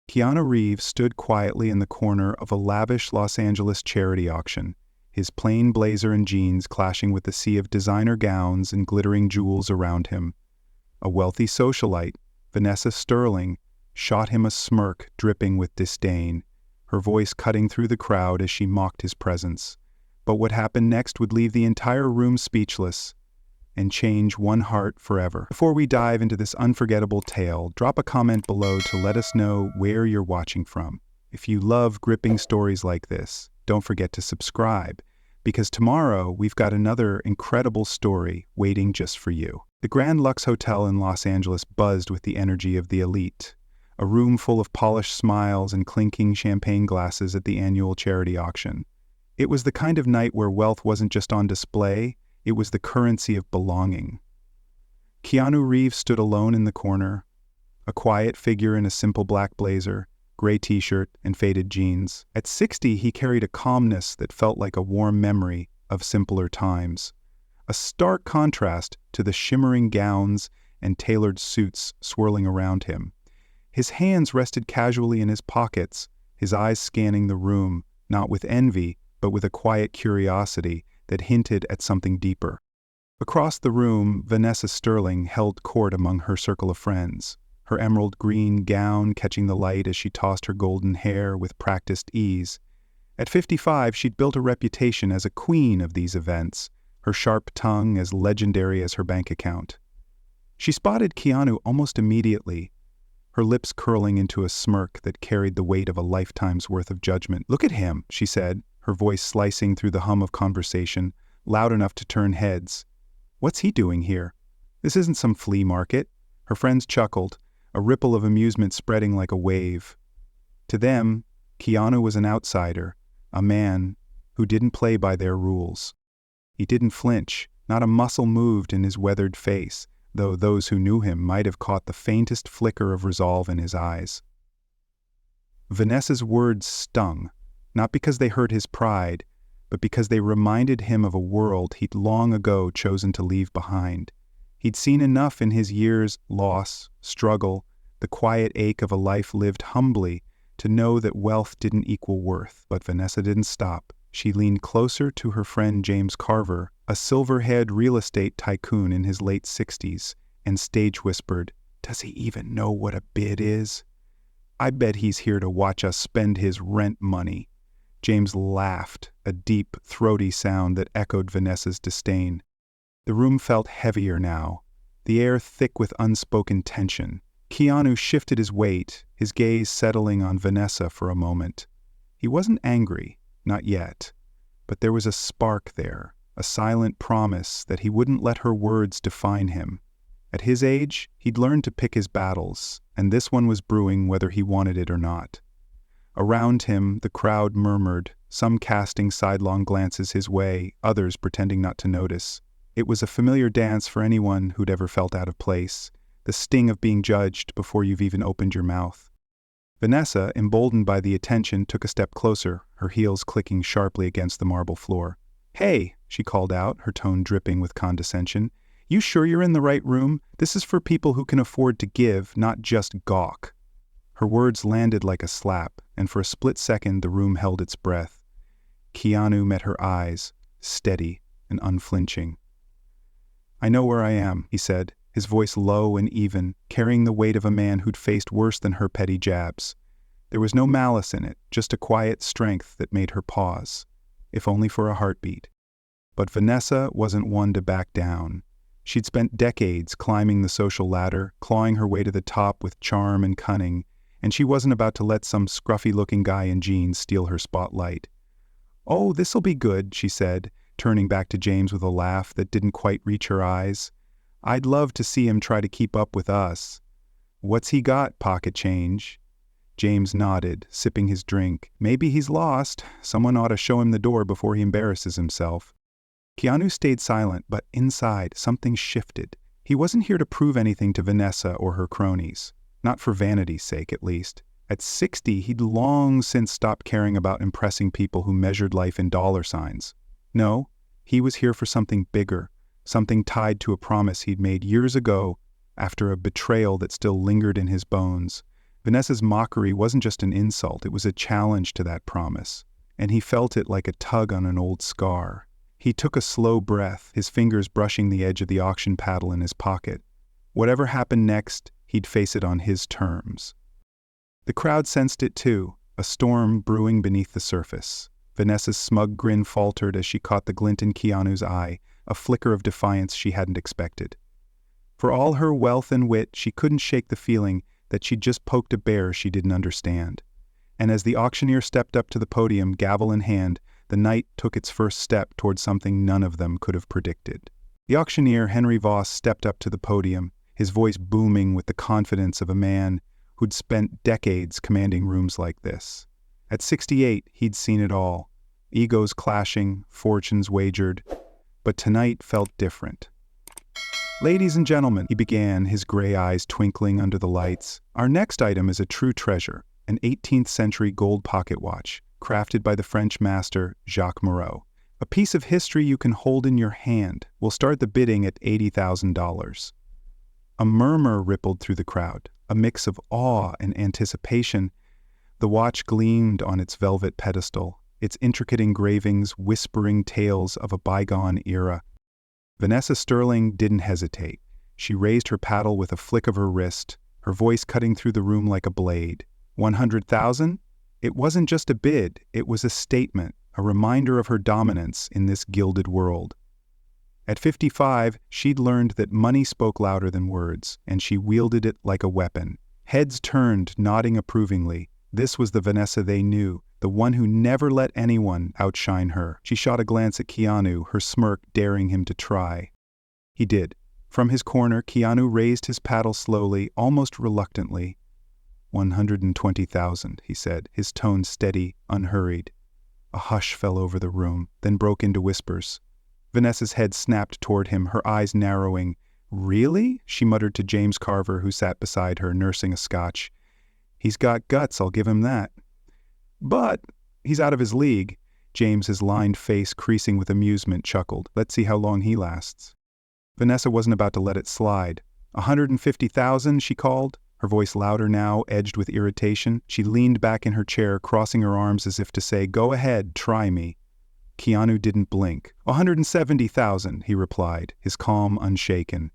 Keanu Reeves stood quietly in the corner of a lavish Los Angeles charity auction, his plain blazer and jeans clashing with the sea of designer gowns and glittering jewels around him. A wealthy socialite, Vanessa Sterling, shot him a smirk dripping with disdain, her voice cutting through the crowd as she mocked his presence. But what happened next would leave the entire room speechless and change one heart forever. Before we dive into this unforgettable tale, drop a comment below to let us know where you're watching from. If you love gripping stories like this, don't forget to subscribe, because tomorrow we've got another incredible story waiting just for you. The Grand Lux Hotel in Los Angeles buzzed with the energy of the elite. A room full of polished smiles and clinking champagne glasses at the annual charity auction. It was the kind of night where wealth wasn't just on display, it was the currency of belonging. Keanu Reeves stood alone in the corner, a quiet figure in a simple black blazer, gray t-shirt, and faded jeans. At 60, he carried a calmness that felt like a warm memory of simpler times. A stark contrast to the shimmering gowns and tailored suits swirling around him. His hands rested casually in his pockets, his eyes scanning the room, not with envy, but with a quiet curiosity that hinted at something deeper. Across the room, Vanessa Sterling held court among her circle of friends, her emerald green gown catching the light as she tossed her golden hair with practiced ease. At 55, she'd built a reputation as a queen of these events, her sharp tongue as legendary as her bank account. She spotted Keanu almost immediately, her lips curling into a smirk that carried the weight of a lifetime's worth of judgment. "Look at him," she said, her voice slicing through the hum of conversation, loud enough to turn heads. "What's he doing here? This isn't some flea market." Her friends chuckled, a ripple of amusement spreading like a wave. To them, Keanu was an outsider, a man who didn't play by their rules. He didn't flinch, not a muscle moved in his weathered face, though those who knew him might have caught the faintest flicker of resolve in his eyes. Vanessa's words stung, not because they hurt his pride, but because they reminded him of a world he'd long ago chosen to leave behind. He'd seen enough in his years, loss, struggle, the quiet ache of a life lived humbly, to know that wealth didn't equal worth. But Vanessa didn't stop. She leaned closer to her friend James Carver, a silver-haired real estate tycoon in his late 60s, and stage whispered, "Does he even know what a bid is? I bet he's here to watch us spend his rent money." James laughed, a deep, throaty sound that echoed Vanessa's disdain. The room felt heavier now, the air thick with unspoken tension. Keanu shifted his weight, his gaze settling on Vanessa for a moment. He wasn't angry, not yet, but there was a spark there, a silent promise that he wouldn't let her words define him. At his age, he'd learned to pick his battles, and this one was brewing whether he wanted it or not. Around him, the crowd murmured, some casting sidelong glances his way, others pretending not to notice. It was a familiar dance for anyone who'd ever felt out of place, the sting of being judged before you've even opened your mouth. Vanessa, emboldened by the attention, took a step closer, her heels clicking sharply against the marble floor. "Hey," she called out, her tone dripping with condescension. "You sure you're in the right room? This is for people who can afford to give, not just gawk." Her words landed like a slap, and for a split second the room held its breath. Keanu met her eyes, steady and unflinching. "I know where I am," he said, his voice low and even, carrying the weight of a man who'd faced worse than her petty jabs. There was no malice in it, just a quiet strength that made her pause, if only for a heartbeat. But Vanessa wasn't one to back down. She'd spent decades climbing the social ladder, clawing her way to the top with charm and cunning, and she wasn't about to let some scruffy-looking guy in jeans steal her spotlight. "Oh, this'll be good," she said, turning back to James with a laugh that didn't quite reach her eyes. "I'd love to see him try to keep up with us." "What's he got, pocket change?" James nodded, sipping his drink. "Maybe he's lost. Someone ought to show him the door before he embarrasses himself." Keanu stayed silent, but inside, something shifted. He wasn't here to prove anything to Vanessa or her cronies. Not for vanity's sake, at least. At 60, he'd long since stopped caring about impressing people who measured life in dollar signs. No, he was here for something bigger, something tied to a promise he'd made years ago after a betrayal that still lingered in his bones. Vanessa's mockery wasn't just an insult, it was a challenge to that promise, and he felt it like a tug on an old scar. He took a slow breath, his fingers brushing the edge of the auction paddle in his pocket. Whatever happened next, he'd face it on his terms. The crowd sensed it too, a storm brewing beneath the surface. Vanessa's smug grin faltered as she caught the glint in Keanu's eye, a flicker of defiance she hadn't expected. For all her wealth and wit, she couldn't shake the feeling that she'd just poked a bear she didn't understand. And as the auctioneer stepped up to the podium, gavel in hand, the night took its first step toward something none of them could have predicted. The auctioneer, Henry Voss, stepped up to the podium, his voice booming with the confidence of a man who'd spent decades commanding rooms like this. At 68, he'd seen it all. Egos clashing, fortunes wagered. But tonight felt different. "Ladies and gentlemen," he began, his gray eyes twinkling under the lights, "our next item is a true treasure, an 18th century gold pocket watch, crafted by the French master Jacques Moreau. A piece of history you can hold in your hand. We'll start the bidding at $80,000. A murmur rippled through the crowd, a mix of awe and anticipation. The watch gleamed on its velvet pedestal, its intricate engravings whispering tales of a bygone era. Vanessa Sterling didn't hesitate. She raised her paddle with a flick of her wrist, her voice cutting through the room like a blade. 100,000? It wasn't just a bid, it was a statement, a reminder of her dominance in this gilded world. At 55, she'd learned that money spoke louder than words, and she wielded it like a weapon. Heads turned, nodding approvingly. This was the Vanessa they knew, the one who never let anyone outshine her. She shot a glance at Keanu, her smirk daring him to try. He did. From his corner, Keanu raised his paddle slowly, almost reluctantly. 120,000, he said, his tone steady, unhurried. A hush fell over the room, then broke into whispers. Vanessa's head snapped toward him, her eyes narrowing. "Really?" she muttered to James Carver, who sat beside her, nursing a scotch. "He's got guts, I'll give him that. But he's out of his league." James, his lined face creasing with amusement, chuckled. "Let's see how long he lasts." Vanessa wasn't about to let it slide. 150,000, she called, her voice louder now, edged with irritation. She leaned back in her chair, crossing her arms as if to say, "Go ahead, try me." Keanu didn't blink. 170,000, he replied, his calm unshaken.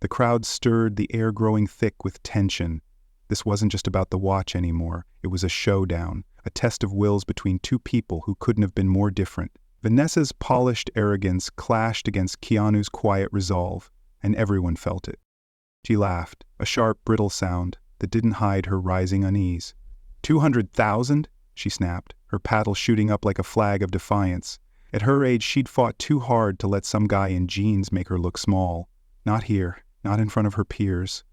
The crowd stirred, the air growing thick with tension. This wasn't just about the watch anymore. It was a showdown, a test of wills between two people who couldn't have been more different. Vanessa's polished arrogance clashed against Keanu's quiet resolve, and everyone felt it. She laughed, a sharp, brittle sound that didn't hide her rising unease. 200,000? She snapped, her paddle shooting up like a flag of defiance. At her age, she'd fought too hard to let some guy in jeans make her look small. Not here, not in front of her peers.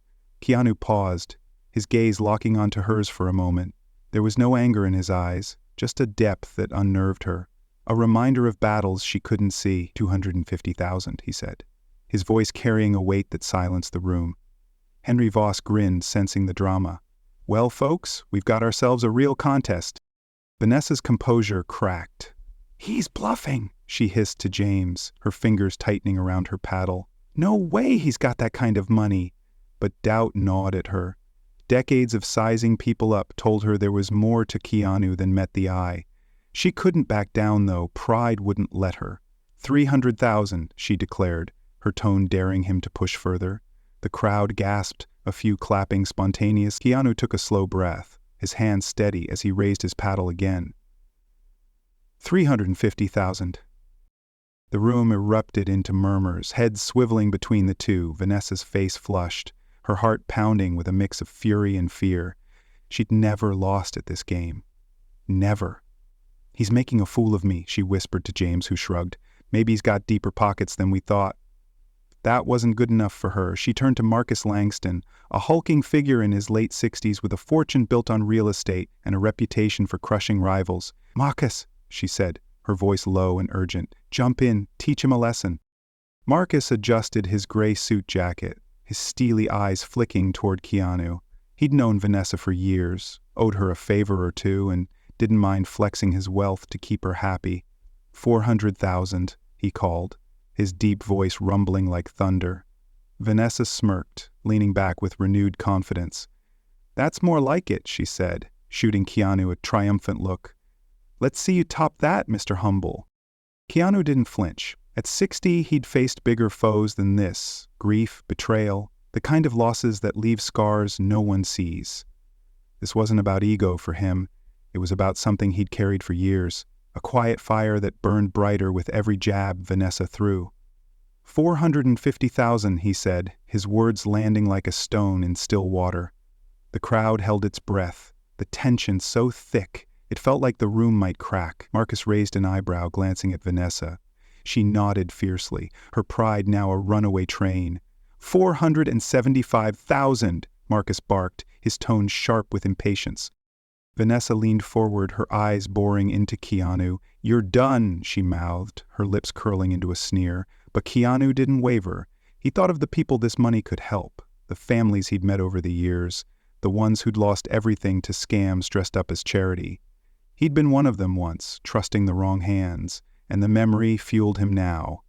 Keanu paused, his gaze locking onto hers for a moment. There was no anger in his eyes, just a depth that unnerved her. A reminder of battles she couldn't see. 250,000, he said, his voice carrying a weight that silenced the room. Henry Voss grinned, sensing the drama. "Well, folks, we've got ourselves a real contest." Vanessa's composure cracked. "He's bluffing," she hissed to James, her fingers tightening around her paddle. "No way he's got that kind of money." But doubt gnawed at her. Decades of sizing people up told her there was more to Keanu than met the eye. She couldn't back down, though. Pride wouldn't let her. 300,000, she declared, her tone daring him to push further. The crowd gasped, a few clapping spontaneous. Keanu took a slow breath, his hand steady as he raised his paddle again. 350,000. The room erupted into murmurs, heads swiveling between the two, Vanessa's face flushed, her heart pounding with a mix of fury and fear. She'd never lost at this game. Never. "He's making a fool of me," she whispered to James, who shrugged. "Maybe he's got deeper pockets than we thought." That wasn't good enough for her. She turned to Marcus Langston, a hulking figure in his late 60s with a fortune built on real estate and a reputation for crushing rivals. "Marcus," she said, her voice low and urgent, "jump in, teach him a lesson." Marcus adjusted his gray suit jacket, his steely eyes flicking toward Keanu. He'd known Vanessa for years, owed her a favor or two, and didn't mind flexing his wealth to keep her happy. 400,000, he called, his deep voice rumbling like thunder. Vanessa smirked, leaning back with renewed confidence. "That's more like it," she said, shooting Keanu a triumphant look. "Let's see you top that, Mr. Humble." Keanu didn't flinch. At 60, he'd faced bigger foes than this: grief, betrayal, the kind of losses that leave scars no one sees. This wasn't about ego for him. It was about something he'd carried for years, a quiet fire that burned brighter with every jab Vanessa threw. 450,000, he said, his words landing like a stone in still water. The crowd held its breath, the tension so thick it felt like the room might crack. Marcus raised an eyebrow, glancing at Vanessa. She nodded fiercely, her pride now a runaway train. 475,000, Marcus barked, his tone sharp with impatience. Vanessa leaned forward, her eyes boring into Keanu. "You're done," she mouthed, her lips curling into a sneer. But Keanu didn't waver. He thought of the people this money could help, the families he'd met over the years, the ones who'd lost everything to scams dressed up as charity. He'd been one of them once, trusting the wrong hands, and the memory fueled him now.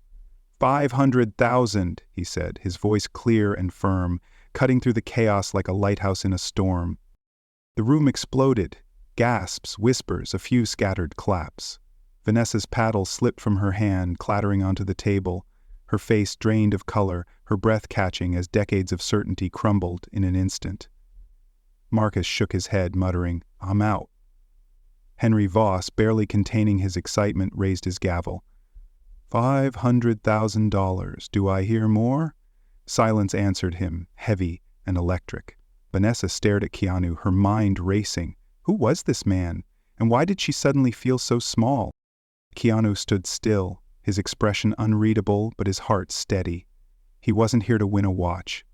500,000, he said, his voice clear and firm, cutting through the chaos like a lighthouse in a storm. The room exploded. Gasps, whispers, a few scattered claps. Vanessa's paddle slipped from her hand, clattering onto the table, her face drained of color, her breath catching as decades of certainty crumbled in an instant. Marcus shook his head, muttering, "I'm out." Henry Voss, barely containing his excitement, raised his gavel. $500,000. Do I hear more?" Silence answered him, heavy and electric. Vanessa stared at Keanu, her mind racing. Who was this man? And why did she suddenly feel so small? Keanu stood still, his expression unreadable but his heart steady. He wasn't here to win a watch.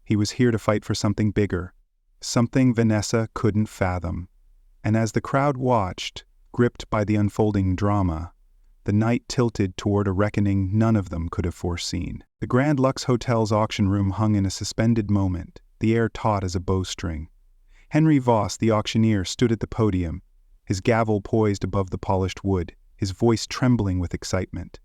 He was here to fight for something bigger, something Vanessa couldn't fathom. And as the crowd watched, gripped by the unfolding drama, the night tilted toward a reckoning none of them could have foreseen. The Grand Lux Hotel's auction room hung in a suspended moment, the air taut as a bowstring. Henry Voss, the auctioneer, stood at the podium, his gavel poised above the polished wood, his voice trembling with excitement.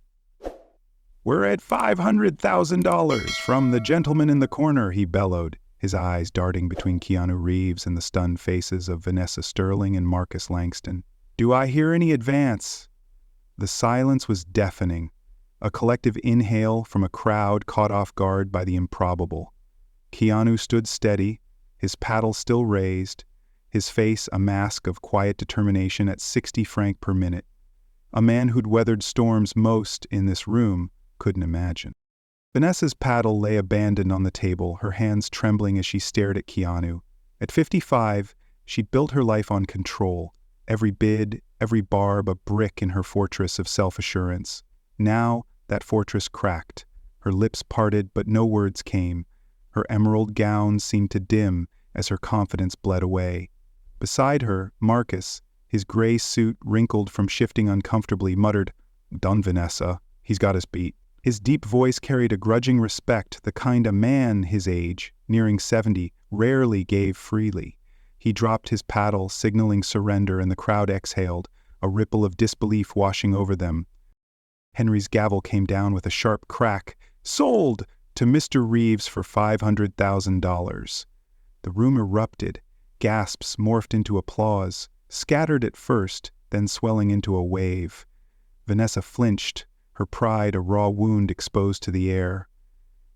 "We're at $500,000 from the gentleman in the corner," he bellowed, his eyes darting between Keanu Reeves and the stunned faces of Vanessa Sterling and Marcus Langston. "Do I hear any advance?" The silence was deafening, a collective inhale from a crowd caught off guard by the improbable. Keanu stood steady, his paddle still raised, his face a mask of quiet determination at 60 francs per minute. A man who'd weathered storms most in this room couldn't imagine. Vanessa's paddle lay abandoned on the table, her hands trembling as she stared at Keanu. At 55, she'd built her life on control, every bid, every barb a brick in her fortress of self-assurance. Now, that fortress cracked. Her lips parted, but no words came. Her emerald gown seemed to dim as her confidence bled away. Beside her, Marcus, his gray suit wrinkled from shifting uncomfortably, muttered, "Done, Vanessa. He's got us beat." His deep voice carried a grudging respect, the kind a man his age, nearing 70, rarely gave freely. He dropped his paddle, signaling surrender, and the crowd exhaled, a ripple of disbelief washing over them. Henry's gavel came down with a sharp crack. "Sold to Mr. Reeves for $500,000. The room erupted. Gasps morphed into applause, scattered at first, then swelling into a wave. Vanessa flinched, her pride a raw wound exposed to the air.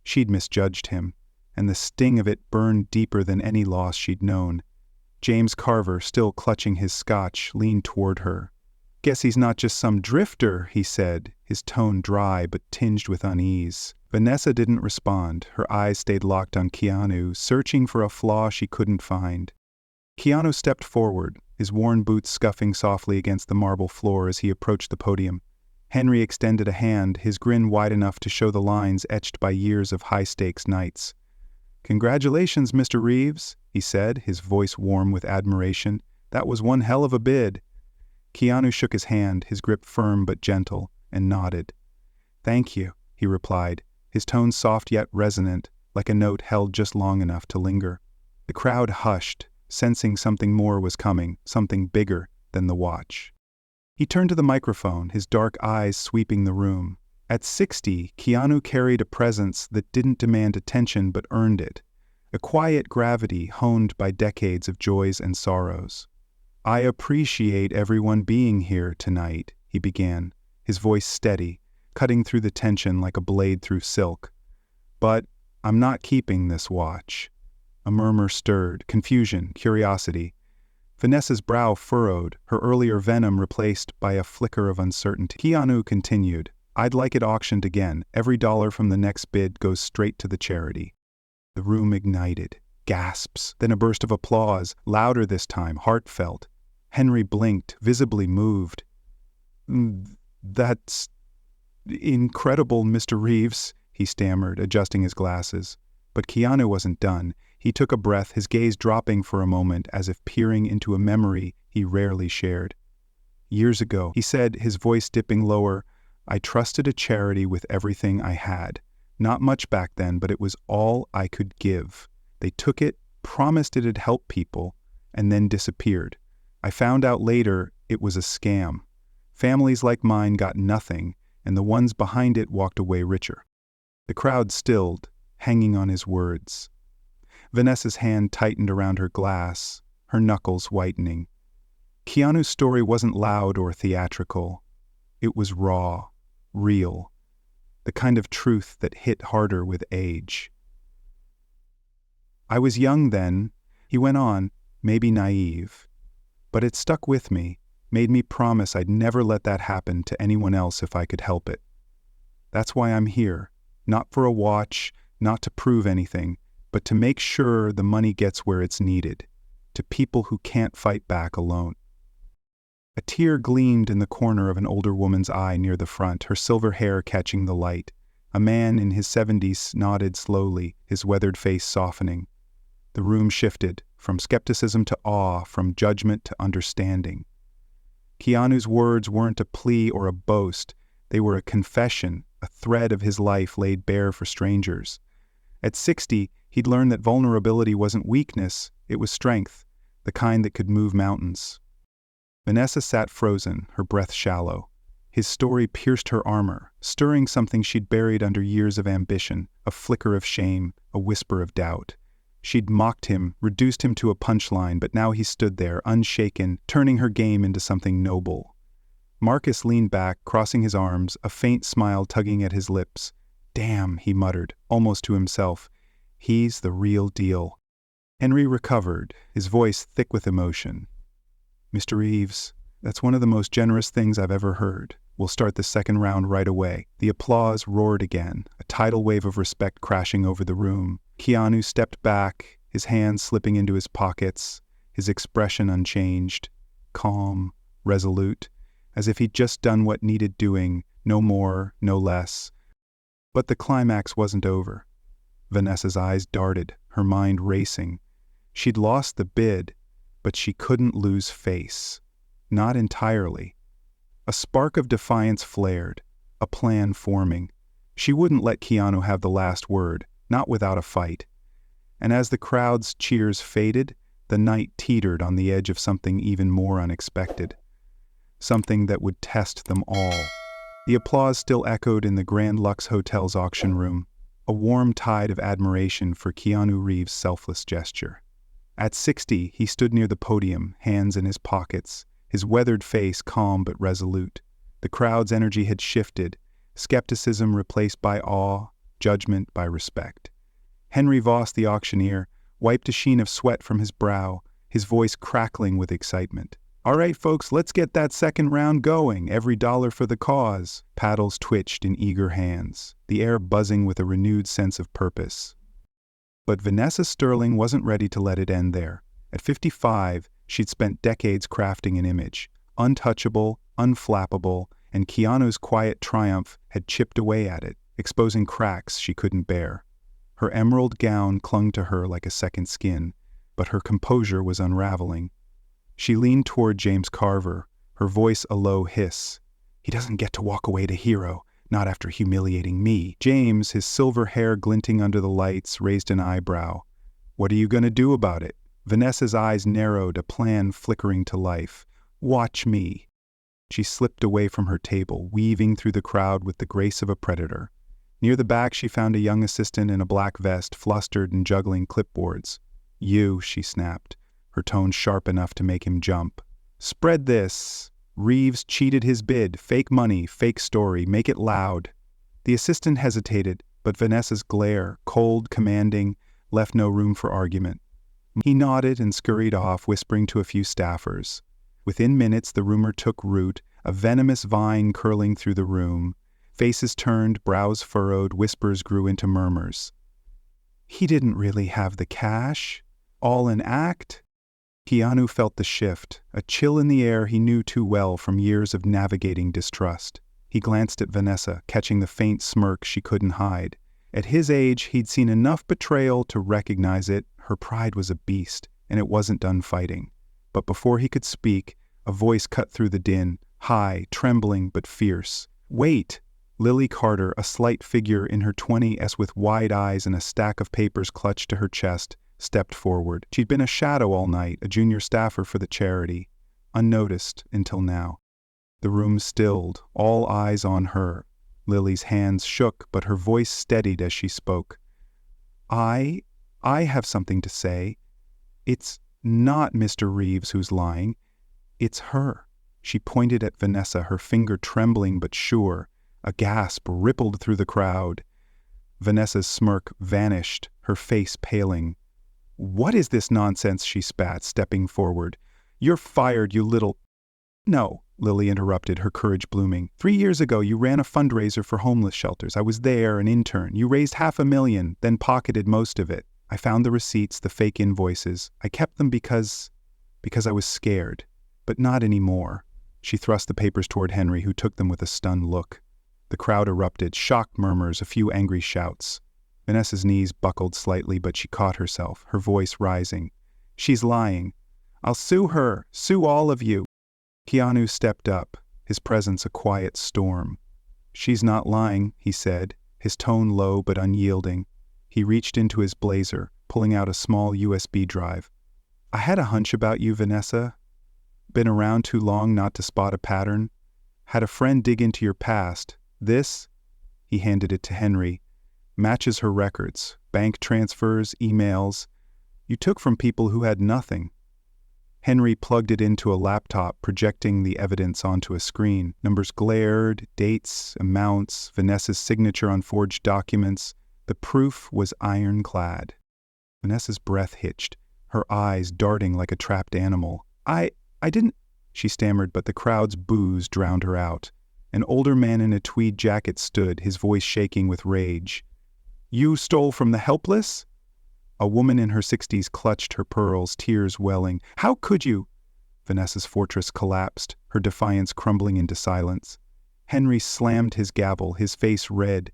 She'd misjudged him, and the sting of it burned deeper than any loss she'd known. James Carver, still clutching his scotch, leaned toward her. "Guess he's not just some drifter," he said, his tone dry but tinged with unease. Vanessa didn't respond. Her eyes stayed locked on Keanu, searching for a flaw she couldn't find. Keanu stepped forward, his worn boots scuffing softly against the marble floor as he approached the podium. Henry extended a hand, his grin wide enough to show the lines etched by years of high-stakes nights. "Congratulations, Mr. Reeves," he said, his voice warm with admiration. "That was one hell of a bid." Keanu shook his hand, his grip firm but gentle, and nodded. "Thank you," he replied, his tone soft yet resonant, like a note held just long enough to linger. The crowd hushed, sensing something more was coming, something bigger than the watch. He turned to the microphone, his dark eyes sweeping the room. At 60, Keanu carried a presence that didn't demand attention but earned it. a quiet gravity honed by decades of joys and sorrows. "I appreciate everyone being here tonight," he began, his voice steady, cutting through the tension like a blade through silk. "But I'm not keeping this watch." A murmur stirred, confusion, curiosity. Vanessa's brow furrowed, her earlier venom replaced by a flicker of uncertainty. Keanu continued, "I'd like it auctioned again. Every dollar from the next bid goes straight to the charity." The room ignited. Gasps, then a burst of applause, louder this time, heartfelt. Henry blinked, visibly moved. "That's incredible, Mr. Reeves," he stammered, adjusting his glasses. But Keanu wasn't done. He took a breath, his gaze dropping for a moment as if peering into a memory he rarely shared. "Years ago," he said, his voice dipping lower, "I trusted a charity with everything I had. Not much back then, but it was all I could give. They took it, promised it'd help people, and then disappeared. I found out later it was a scam. Families like mine got nothing, and the ones behind it walked away richer." The crowd stilled, hanging on his words. Vanessa's hand tightened around her glass, her knuckles whitening. Keanu's story wasn't loud or theatrical. It was raw, real, the kind of truth that hit harder with age. "I was young then," he went on, maybe naive. "But it stuck with me, made me promise I'd never let that happen to anyone else if I could help it. That's why I'm here, not for a watch, not to prove anything, but to make sure the money gets where it's needed, to people who can't fight back alone." A tear gleamed in the corner of an older woman's eye near the front, her silver hair catching the light. A man in his 70s nodded slowly, his weathered face softening. The room shifted, from skepticism to awe, from judgment to understanding. Keanu's words weren't a plea or a boast. They were a confession, a thread of his life laid bare for strangers. At 60, he'd learned that vulnerability wasn't weakness, it was strength, the kind that could move mountains. Vanessa sat frozen, her breath shallow. His story pierced her armor, stirring something she'd buried under years of ambition, a flicker of shame, a whisper of doubt. She'd mocked him, reduced him to a punchline, but now he stood there, unshaken, turning her game into something noble. Marcus leaned back, crossing his arms, a faint smile tugging at his lips. "Damn," he muttered, almost to himself. "He's the real deal." Henry recovered, his voice thick with emotion. "Mr. Reeves, that's one of the most generous things I've ever heard. We'll start the second round right away." The applause roared again, a tidal wave of respect crashing over the room. Keanu stepped back, his hands slipping into his pockets, his expression unchanged, calm, resolute, as if he'd just done what needed doing, no more, no less. But the climax wasn't over. Vanessa's eyes darted, her mind racing. She'd lost the bid, but she couldn't lose face. Not entirely. A spark of defiance flared, a plan forming. She wouldn't let Keanu have the last word, not without a fight. And as the crowd's cheers faded, the night teetered on the edge of something even more unexpected. Something that would test them all. The applause still echoed in the Grand Lux Hotel's auction room, a warm tide of admiration for Keanu Reeves' selfless gesture. At 60, he stood near the podium, hands in his pockets, his weathered face calm but resolute. The crowd's energy had shifted, skepticism replaced by awe, judgment by respect. Henry Voss, the auctioneer, wiped a sheen of sweat from his brow, his voice crackling with excitement. "All right, folks, let's get that second round going. Every dollar for the cause." Paddles twitched in eager hands, the air buzzing with a renewed sense of purpose. But Vanessa Sterling wasn't ready to let it end there. At 55, she'd spent decades crafting an image, untouchable, unflappable, and Keanu's quiet triumph had chipped away at it, exposing cracks she couldn't bear. Her emerald gown clung to her like a second skin, but her composure was unraveling. She leaned toward James Carver, her voice a low hiss. "He doesn't get to walk away to hero, not after humiliating me." James, his silver hair glinting under the lights, raised an eyebrow. "What are you going to do about it?" Vanessa's eyes narrowed, a plan flickering to life. "Watch me." She slipped away from her table, weaving through the crowd with the grace of a predator. Near the back, she found a young assistant in a black vest, flustered and juggling clipboards. "You," she snapped, her tone sharp enough to make him jump. "Spread this. Reeves cheated his bid. Fake money, fake story. Make it loud." The assistant hesitated, but Vanessa's glare, cold, commanding, left no room for argument. He nodded and scurried off, whispering to a few staffers. Within minutes, the rumor took root, a venomous vine curling through the room. Faces turned, brows furrowed, whispers grew into murmurs. He didn't really have the cash? All an act? Keanu felt the shift, a chill in the air he knew too well from years of navigating distrust. He glanced at Vanessa, catching the faint smirk she couldn't hide. At his age, he'd seen enough betrayal to recognize it. Her pride was a beast, and it wasn't done fighting. But before he could speak, a voice cut through the din, high, trembling, but fierce. "Wait!" Lily Carter, a slight figure in her 20s with wide eyes and a stack of papers clutched to her chest, stepped forward. She'd been a shadow all night, a junior staffer for the charity, unnoticed until now. The room stilled, all eyes on her. Lily's hands shook, but her voice steadied as she spoke. I have something to say. It's not Mr. Reeves who's lying. It's her." She pointed at Vanessa, her finger trembling but sure. A gasp rippled through the crowd. Vanessa's smirk vanished, her face paling. "What is this nonsense?" she spat, stepping forward. "You're fired, you little—" "No," Lily interrupted, her courage blooming. 3 years ago, you ran a fundraiser for homeless shelters. I was there, an intern. You raised $500,000, then pocketed most of it. I found the receipts, the fake invoices. I kept them because I was scared. But not anymore." She thrust the papers toward Henry, who took them with a stunned look. The crowd erupted, shocked murmurs, a few angry shouts. Vanessa's knees buckled slightly, but she caught herself, her voice rising. "She's lying. I'll sue her, sue all of you." Keanu stepped up, his presence a quiet storm. "She's not lying," he said, his tone low but unyielding. He reached into his blazer, pulling out a small USB drive. "I had a hunch about you, Vanessa. Been around too long not to spot a pattern. Had a friend dig into your past. This," he handed it to Henry, "matches her records, bank transfers, emails. You took from people who had nothing." Henry plugged it into a laptop, projecting the evidence onto a screen. Numbers glared, dates, amounts, Vanessa's signature on forged documents. The proof was ironclad. Vanessa's breath hitched, her eyes darting like a trapped animal. I didn't," she stammered, but the crowd's boos drowned her out. An older man in a tweed jacket stood, his voice shaking with rage. "You stole from the helpless?" A woman in her 60s clutched her pearls, tears welling. "How could you?" Vanessa's fortress collapsed, her defiance crumbling into silence. Henry slammed his gavel, his face red.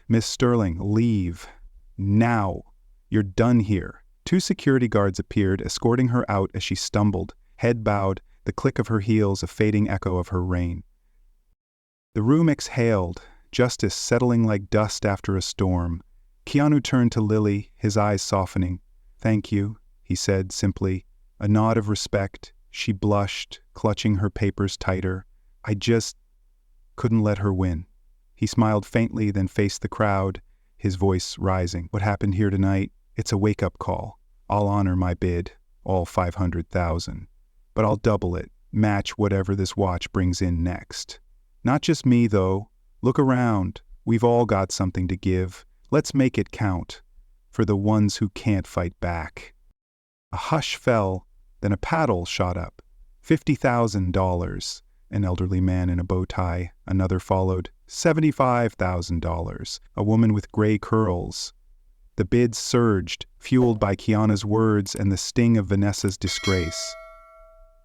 "Miss Sterling, leave. Now. You're done here." 2 security guards appeared, escorting her out as she stumbled, head bowed, the click of her heels a fading echo of her reign. The room exhaled, justice settling like dust after a storm. Keanu turned to Lily, his eyes softening. "Thank you," he said simply. A nod of respect. She blushed, clutching her papers tighter. "I just couldn't let her win." He smiled faintly, then faced the crowd, his voice rising. "What happened here tonight? It's a wake-up call. I'll honor my bid, all 500,000. But I'll double it, match whatever this watch brings in next. Not just me, though. Look around. We've all got something to give. Let's make it count. For the ones who can't fight back." A hush fell, then a paddle shot up. $50,000. An elderly man in a bow tie. Another followed. $75,000. A woman with gray curls. The bids surged, fueled by Keanu's words and the sting of Vanessa's disgrace.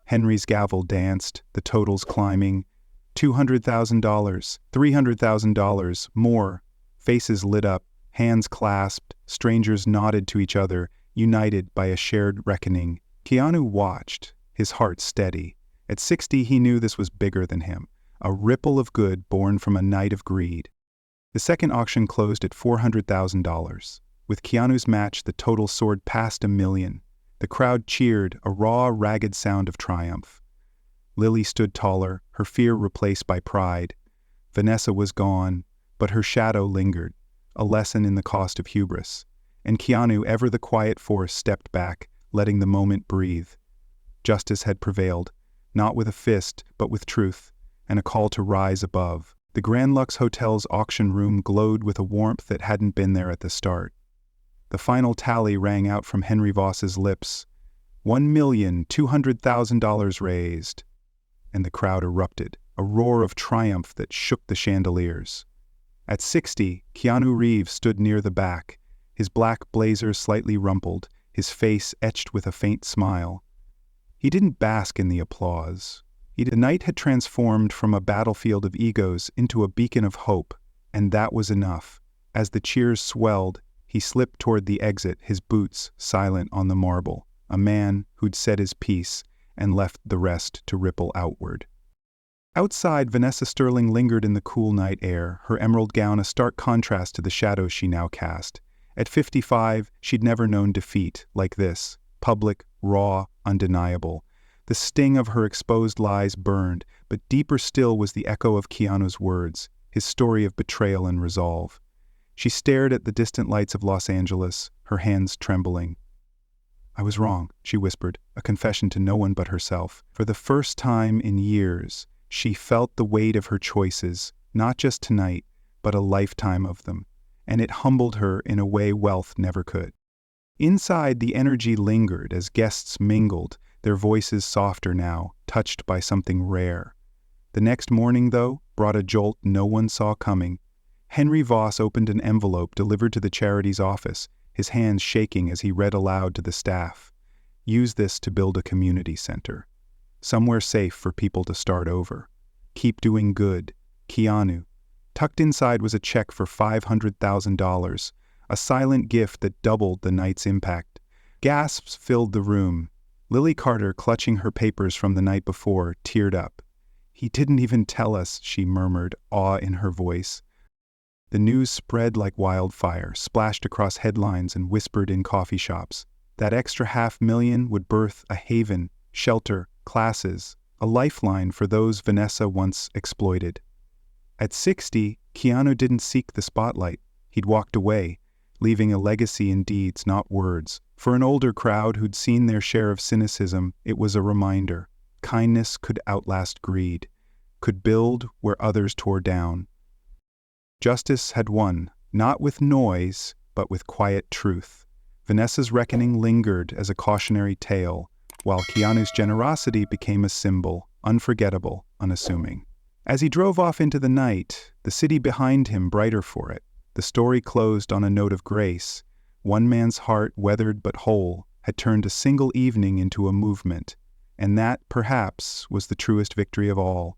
Henry's gavel danced, the totals climbing. $200,000, $300,000, more. Faces lit up, hands clasped, strangers nodded to each other, united by a shared reckoning. Keanu watched, his heart steady. At 60, he knew this was bigger than him, a ripple of good born from a night of greed. The second auction closed at $400,000. With Keanu's match, the total soared past $1 million. The crowd cheered, a raw, ragged sound of triumph. Lily stood taller, her fear replaced by pride. Vanessa was gone, but her shadow lingered. a lesson in the cost of hubris. And Keanu, ever the quiet force, stepped back, letting the moment breathe. Justice had prevailed, not with a fist, but with truth, and a call to rise above. The Grand Lux Hotel's auction room glowed with a warmth that hadn't been there at the start. The final tally rang out from Henry Voss's lips. $1,200,000 raised. And the crowd erupted, a roar of triumph that shook the chandeliers. At 60, Keanu Reeves stood near the back, his black blazer slightly rumpled, his face etched with a faint smile. He didn't bask in the applause. The night had transformed from a battlefield of egos into a beacon of hope, and that was enough. As the cheers swelled, he slipped toward the exit, his boots silent on the marble, a man who'd said his piece and left the rest to ripple outward. Outside, Vanessa Sterling lingered in the cool night air, her emerald gown a stark contrast to the shadows she now cast. At 55, she'd never known defeat like this, public, raw, undeniable. The sting of her exposed lies burned, but deeper still was the echo of Keanu's words, his story of betrayal and resolve. She stared at the distant lights of Los Angeles, her hands trembling. "I was wrong," she whispered, a confession to no one but herself. For the first time in years, she felt the weight of her choices, not just tonight, but a lifetime of them, and it humbled her in a way wealth never could. Inside, the energy lingered as guests mingled, their voices softer now, touched by something rare. The next morning, though, brought a jolt no one saw coming. Henry Voss opened an envelope delivered to the charity's office, his hands shaking as he read aloud to the staff. "Use this to build a community center. Somewhere safe for people to start over. Keep doing good. Keanu." Tucked inside was a check for $500,000, a silent gift that doubled the night's impact. Gasps filled the room. Lily Carter, clutching her papers from the night before, teared up. "He didn't even tell us," she murmured, awe in her voice. The news spread like wildfire, splashed across headlines and whispered in coffee shops. That extra $500,000 would birth a haven, shelter, classes, a lifeline for those Vanessa once exploited. At 60, Keanu didn't seek the spotlight. He'd walked away, leaving a legacy in deeds, not words. For an older crowd who'd seen their share of cynicism, it was a reminder. Kindness could outlast greed, could build where others tore down. Justice had won, not with noise, but with quiet truth. Vanessa's reckoning lingered as a cautionary tale, while Keanu's generosity became a symbol, unforgettable, unassuming. As he drove off into the night, the city behind him brighter for it, the story closed on a note of grace. One man's heart, weathered but whole, had turned a single evening into a movement, and that, perhaps, was the truest victory of all.